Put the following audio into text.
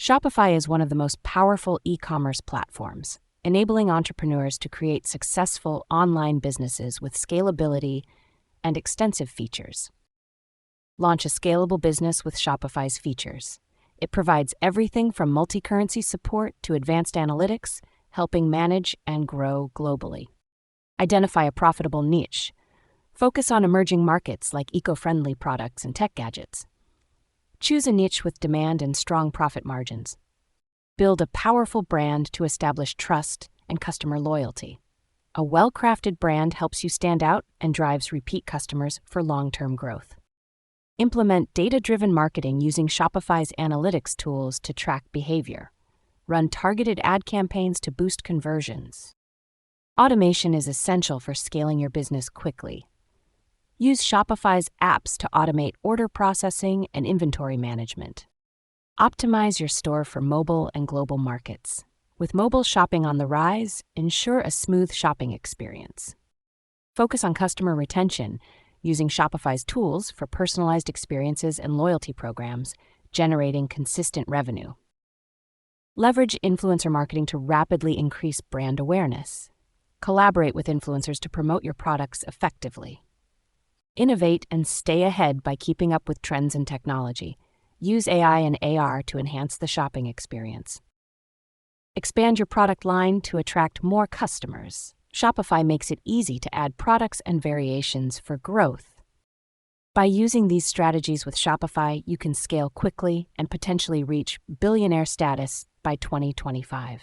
Shopify is one of the most powerful e-commerce platforms, enabling entrepreneurs to create successful online businesses with scalability and extensive features. Launch a scalable business with Shopify's features. It provides everything from multi-currency support to advanced analytics, helping manage and grow globally. Identify a profitable niche. Focus on emerging markets like eco-friendly products and tech gadgets. Choose a niche with demand and strong profit margins. Build a powerful brand to establish trust and customer loyalty. A well-crafted brand helps you stand out and drives repeat customers for long-term growth. Implement data-driven marketing using Shopify's analytics tools to track behavior. Run targeted ad campaigns to boost conversions. Automation is essential for scaling your business quickly. Use Shopify's apps to automate order processing and inventory management. Optimize your store for mobile and global markets. With mobile shopping on the rise, ensure a smooth shopping experience. Focus on customer retention using Shopify's tools for personalized experiences and loyalty programs, generating consistent revenue. Leverage influencer marketing to rapidly increase brand awareness. Collaborate with influencers to promote your products effectively. Innovate and stay ahead by keeping up with trends and technology. Use AI and AR to enhance the shopping experience. Expand your product line to attract more customers. Shopify makes it easy to add products and variations for growth. By using these strategies with Shopify, you can scale quickly and potentially reach billionaire status by 2025.